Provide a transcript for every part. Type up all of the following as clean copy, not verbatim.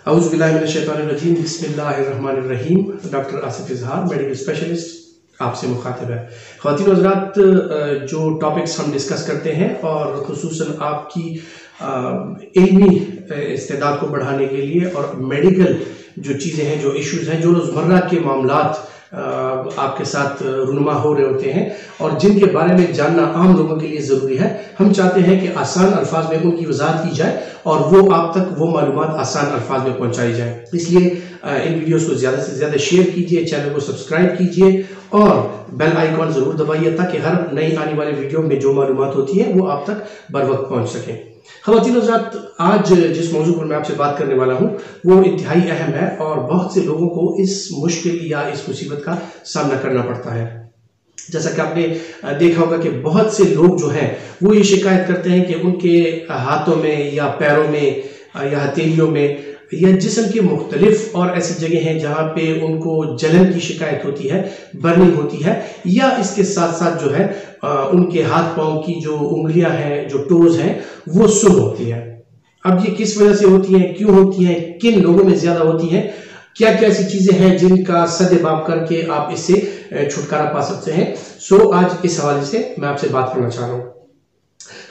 औज़ुबिल्लाहिमिनश्शैतानिर्रजीम बिस्मिल्लाहिर्रहमानिर्रहीम। डॉक्टर आसिफ इजहार, medical specialist, आपसे मुखातिब है। ख़वातीन और हज़रात, जो टॉपिक्स हम डिस्कस करते हैं और ख़ुसूसन आपकी इल्मी इस्तेदाद को बढ़ाने के लिए और मेडिकल जो चीज़ें हैं, जो इश्यूज़ हैं, जो रोज़मर्रा के मामलात आपके साथ रुनमा हो रहे होते हैं और जिनके बारे में जानना आम लोगों के लिए ज़रूरी है, हम चाहते हैं कि आसान अल्फाज में उनकी वजाहत की जाए और वो आप तक वो मालूमात आसान अल्फाज में पहुंचाई जाए। इसलिए इन वीडियोस को ज़्यादा से ज़्यादा शेयर कीजिए, चैनल को सब्सक्राइब कीजिए और बेल आइकॉन ज़रूर दबाइए ताकि हर नई आने वाले वीडियो में जो मालूमात होती है वो आप तक बर वक्त पहुँच सके। ख़वातीन हज़रात, आज जिस मौजू पर मैं आपसे बात करने वाला हूँ वो इंतहाई अहम है और बहुत से लोगों को इस मुश्किल या इस मुसीबत का सामना करना पड़ता है। जैसा कि आपने देखा होगा कि बहुत से लोग जो हैं वो ये शिकायत करते हैं कि उनके हाथों में या पैरों में या हथेलियों में या जिस्म के मुख्तलिफ और ऐसी जगह हैं जहाँ पे उनको जलन की शिकायत होती है, बर्निंग होती है, या इसके साथ साथ जो है उनके हाथ पाँव की जो उंगलियां हैं, जो टोज हैं, वो सुन्न होती है। अब ये किस वजह से होती हैं, क्यों होती हैं, किन लोगों में ज्यादा होती हैं, क्या क्या ऐसी चीजें हैं जिनका सद्भाव करके आप इससे छुटकारा पा सकते हैं। सो आज इस हवाले से मैं आपसे बात करना चाह रहा हूँ।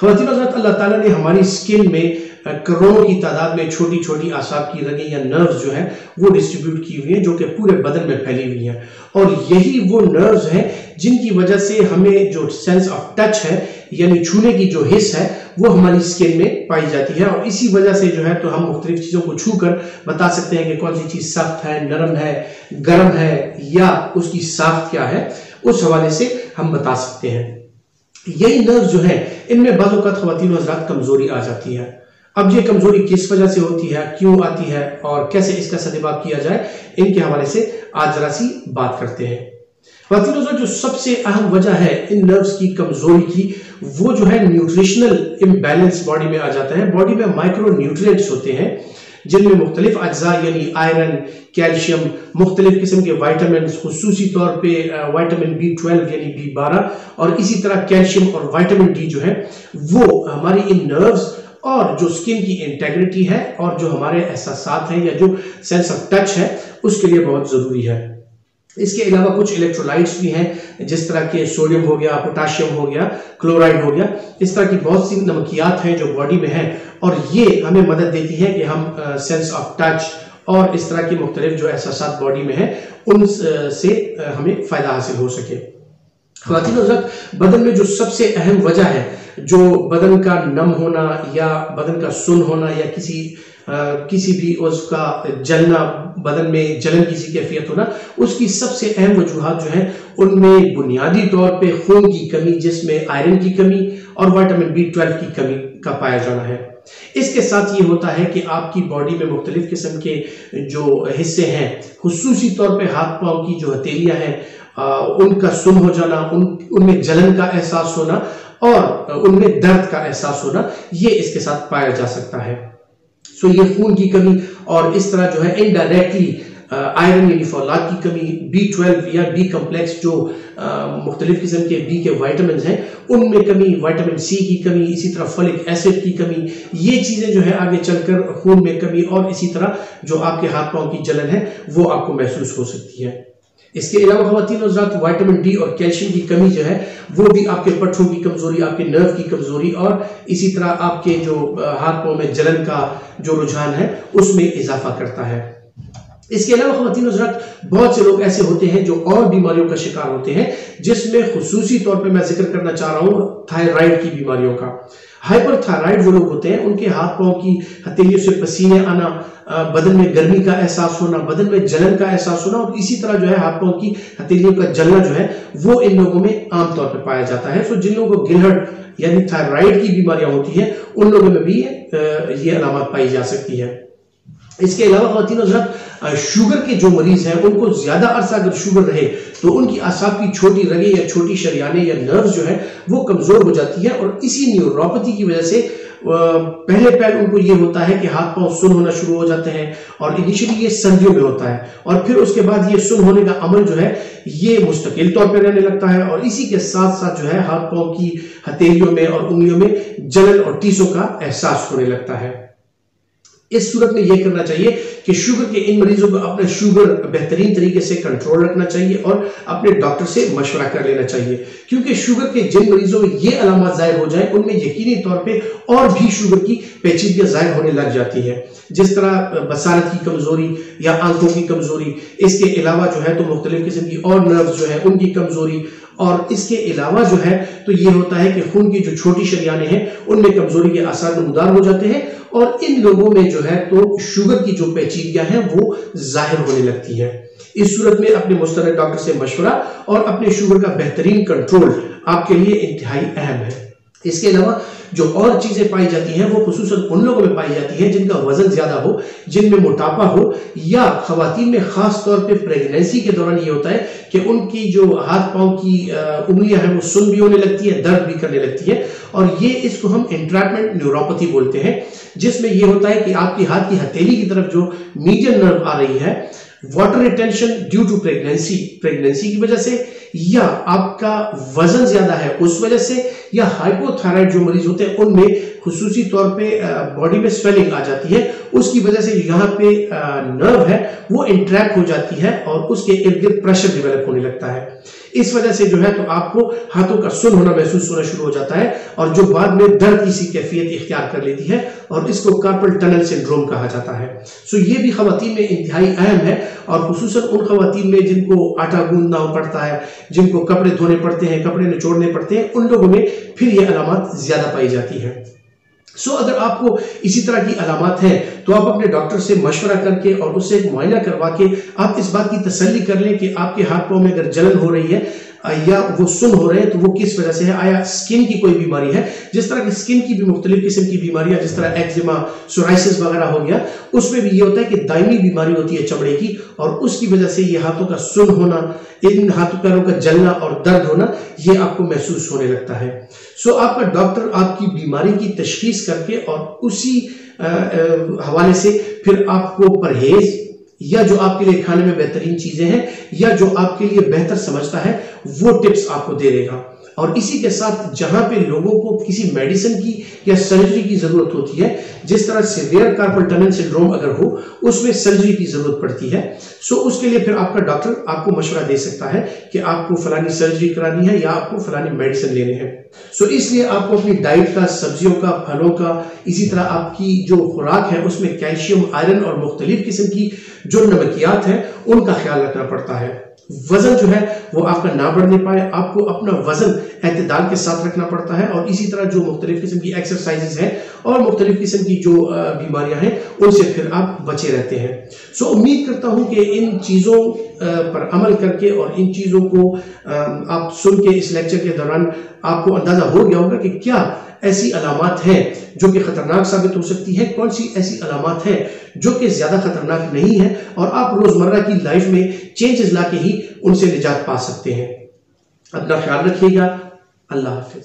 ख़वातीन हज़रात, अल्लाह ताला ने हमारी स्किन में करोड़ों की तादाद में छोटी छोटी आसाब की रगें या नर्व्स जो हैं वो डिस्ट्रीब्यूट की हुई हैं, जो कि पूरे बदन में फैली हुई हैं, और यही वो नर्व्स हैं जिनकी वजह से हमें जो सेंस ऑफ टच है यानी छूने की जो हिस्स है वो हमारी स्किन में पाई जाती है। और इसी वजह से जो है तो हम मुख्तलिफ चीज़ों को छू कर बता सकते हैं कि कौन सी चीज़ सख्त है, नरम है, गर्म है या उसकी साख्त क्या है, उस हवाले से हम बता सकते हैं। यही नर्व्स जो है इनमें बाज़ औक़ात ख़वातीन हज़रात कमज़ोरी आ जाती है। अब ये कमजोरी किस वजह से होती है, क्यों आती है और कैसे इसका सद्भाव किया जाए, इनके हवाले से आज जरा सी बात करते हैं। जो सबसे अहम वजह है इन नर्व्स की कमजोरी की, वो जो है न्यूट्रिशनल इम्बैलेंस बॉडी में आ जाता है। बॉडी में माइक्रो न्यूट्रिएंट्स होते हैं जिनमें मुख्तलिफ अज्जा यानी आयरन, कैल्शियम, मुख्तलिफ किस्म के वाइटामिन, खुसूसी तौर पे वाइटामिन B12 यानी B12 और इसी तरह कैल्शियम और वाइटामिन D जो है वो हमारी इन नर्व्स और जो स्किन की इंटेग्रिटी है और जो हमारे एहसासात हैं या जो सेंस ऑफ टच है उसके लिए बहुत ज़रूरी है। इसके अलावा कुछ इलेक्ट्रोलाइट्स भी हैं, जिस तरह के सोडियम हो गया, पोटाशियम हो गया, क्लोराइड हो गया, इस तरह की बहुत सी नमकियात हैं जो बॉडी में हैं और ये हमें मदद देती है कि हम सेंस ऑफ टच और इस तरह के मुख्तलिफ जो एहसासात बॉडी में हैं उनसे हमें फ़ायदा हासिल हो सके। ख़वातीन हज़रात, बदन में जो सबसे अहम वजह है, जो बदन का नम होना या बदन का सुन्न होना या किसी भी उसका जलना, बदन में जलन किसी कैफियत होना, उसकी सबसे अहम वजूहात जो हैं उनमें बुनियादी तौर पे खून की कमी, जिसमें आयरन की कमी और विटामिन B12 की कमी का पाया जाना है। इसके साथ ये होता है कि आपकी बॉडी में मुख्तलिफ किस्म के जो हिस्से हैं, खुसूसी तौर पे हाथ पाँव की जो हथेलियाँ हैं, उनका सुन्न हो जाना, उनमें जलन का एहसास होना और उनमें दर्द का एहसास होना, ये इसके साथ पाया जा सकता है। सो ये खून की कमी और इस तरह जो है इनडायरेक्टली आयरन यानी फौलाद की कमी, B12 या B कम्प्लेक्स जो मुख्तलिफ किस्म के B के वाइटामिन हैं उनमें कमी, विटामिन C की कमी, इसी तरह फोलिक एसिड की कमी, ये चीज़ें जो है आगे चलकर खून में कमी और इसी तरह जो आपके हाथ पाँव की जलन है वो आपको महसूस हो सकती है। इसके अलावा ख़वातीन हज़रात, विटामिन D और कैल्शियम की कमी जो है वो भी आपके पट्ठों की कमजोरी, आपके नर्व की कमजोरी और इसी तरह आपके जो हाथ पाँव में जलन का जो रुझान है उसमें इजाफा करता है। इसके अलावा ख़वातीन हज़रात, बहुत से लोग ऐसे होते हैं जो और बीमारियों का शिकार होते हैं, जिसमें खुसूसी तौर पे मैं जिक्र करना चाह रहा हूँ थायराइड की बीमारियों का। हाइपरथायराइड जो लोग होते हैं उनके हाथ पाँव की हथेलियों से पसीने आना, बदन में गर्मी का एहसास होना, बदन में जलन का एहसास होना और इसी तरह जो है हाथ पाँव की हथेलियों का जलना जो है वो इन लोगों में आमतौर पर पाया जाता है। सो जिन लोगों को गिलहट यानी थायराइड की बीमारियां होती हैं उन लोगों में भी ये अलामत पाई जा सकती है। इसके अलावा ख़वातीन हज़रात, शुगर के जो मरीज हैं उनको ज्यादा अरसा अगर शुगर रहे तो उनकी आसाब की छोटी रगें या छोटी शरियानें या नर्व्स जो है वो कमजोर हो जाती है और इसी न्यूरोपैथी की वजह से पहले पहल उनको ये होता है कि हाथ पांव सुन्न होना शुरू हो जाते हैं और इनिशियली ये सर्दियों में होता है और फिर उसके बाद ये सुन्न होने का अमल जो है ये मुस्तकिल तौर पर रहने लगता है और इसी के साथ साथ जो है हाथ पांव की हथेलियों में और उंगलियों में जलन और टीसों का एहसास होने लगता है। इस सूरत में यह करना चाहिए कि शुगर के इन मरीजों को अपना शुगर बेहतरीन तरीके से कंट्रोल रखना चाहिए और अपने डॉक्टर से मशवरा कर लेना चाहिए, क्योंकि शुगर के जिन मरीजों में ये अलामत जाहिर हो जाए उनमें यकीनी तौर पे और भी शुगर की पेचीदगियां जाहिर होने लग जाती है, जिस तरह बसारत की कमजोरी या आंखों की कमजोरी। इसके अलावा जो है तो मुख्तलिफ किस्म की और नर्व्स जो है उनकी कमजोरी, और इसके अलावा जो है तो ये होता है कि खून की जो छोटी शरियानें हैं उनमें कमजोरी के आसार नमूदार हो जाते हैं, और इन लोगों में जो है तो शुगर की जो पेचीदगियां हैं वो जाहिर होने लगती है। इस सूरत में अपने मुस्तरद डॉक्टर से मशवरा और अपने शुगर का बेहतरीन कंट्रोल आपके लिए इंतहाई अहम है। इसके अलावा जो और चीजें पाई जाती हैं वो खुसूसन उन लोगों में पाई जाती हैं जिनका वजन ज्यादा हो, जिनमें मोटापा हो, या खवातीन में खास तौर पे प्रेगनेंसी के दौरान ये होता है कि उनकी जो हाथ पांव की उंगलियां हैं वो सुन्न भी होने लगती है, दर्द भी करने लगती है, और ये इसको हम इंट्रैक्टमेंट न्यूरोपैथी बोलते हैं, जिसमें ये होता है कि आपकी हाथ की हथेली की तरफ जो मीडियन नर्व आ रही है, water retention due to pregnancy की वजह से, या आपका वजन ज्यादा है उस वजह से, या हाइपोथायराइड जो मरीज होते हैं उनमें खुसूसी तौर पे बॉडी में स्वेलिंग आ जाती है, उसकी वजह से यहाँ पे नर्व है वो इंट्रैक्ट हो जाती है और उसके इर्द गिर्द प्रेशर डेवलप होने लगता है। इस वजह से जो है तो आपको हाथों का सुन्न होना महसूस होना शुरू हो जाता है, और जो बाद में दर्द की सी कैफियत इख्तियार कर लेती है, और इसको कार्पल टनल सिंड्रोम कहा जाता है। सो ये भी खवातीन में इंतहाई अहम है, और खुसूसन उन खवातीन में जिनको आटा गूंदना पड़ता है, जिनको कपड़े धोने पड़ते हैं, कपड़े निचोड़ने पड़ते हैं, उन लोगों में फिर ये अलामत ज्यादा पाई जाती है। अगर आपको इसी तरह की अलामत है तो आप अपने डॉक्टर से मशवरा करके और उससे एक मुआयना करवा के आप इस बात की तसल्ली कर लें कि आपके हाथ पांव में अगर जलन हो रही है या वो सुन्न हो रहे हैं तो वो किस वजह से है। आया स्किन की कोई बीमारी है, जिस तरह की स्किन की भी मुख्तलिफ किस्म की बीमारियां, जिस तरह एक्जिमा, सोराइसिस वगैरह हो गया, उसमें भी ये होता है कि दायमी बीमारी होती है चमड़े की, और उसकी वजह से ये हाथों का सुन्न होना, इन हाथों पैरों का जलना और दर्द होना ये आपको महसूस होने लगता है। आपका डॉक्टर आपकी बीमारी की तशखीस करके और उसी हवाले से फिर आपको परहेज या जो आपके लिए खाने में बेहतरीन चीजें हैं या जो आपके लिए बेहतर समझता है वो टिप्स आपको दे देगा। और इसी के साथ जहां पे लोगों को किसी मेडिसिन की या सर्जरी की जरूरत होती है, जिस तरह सीवियर कार्पल टनल सिंड्रोम अगर हो उसमें सर्जरी की जरूरत पड़ती है, उसके लिए फिर आपका डॉक्टर आपको मशवरा दे सकता है कि आपको फलानी सर्जरी करानी है या आपको फलानी मेडिसिन लेने हैं। इसलिए आपको अपनी डाइट का, सब्जियों का, फलों का, इसी तरह आपकी जो खुराक है उसमें कैल्शियम, आयरन और मुख्तलिफ किस्म की जो नमकियात हैं उनका ख्याल रखना पड़ता है। वजन जो है वो आपका ना बढ़ने पाए, आपको अपना वजन एतदाल के साथ रखना पड़ता है, और इसी तरह जो मुख्तलिफ किस्म की एक्सरसाइजेज हैं और मुख्तलिफ किस्म की जो बीमारियां हैं उनसे फिर आप बचे रहते हैं। उम्मीद करता हूं कि इन चीज़ों पर अमल करके और इन चीज़ों को आप सुन के इस लेक्चर के दौरान आपको अंदाजा हो गया होगा कि क्या ऐसी अलामत हैं जो कि खतरनाक साबित हो सकती है, कौन सी ऐसी अलामत है जो कि ज्यादा खतरनाक नहीं है और आप रोजमर्रा की लाइफ में चेंजेस लाके ही उनसे निजात पा सकते हैं। अपना ख्याल रखिएगा। अल्लाह हाफिज।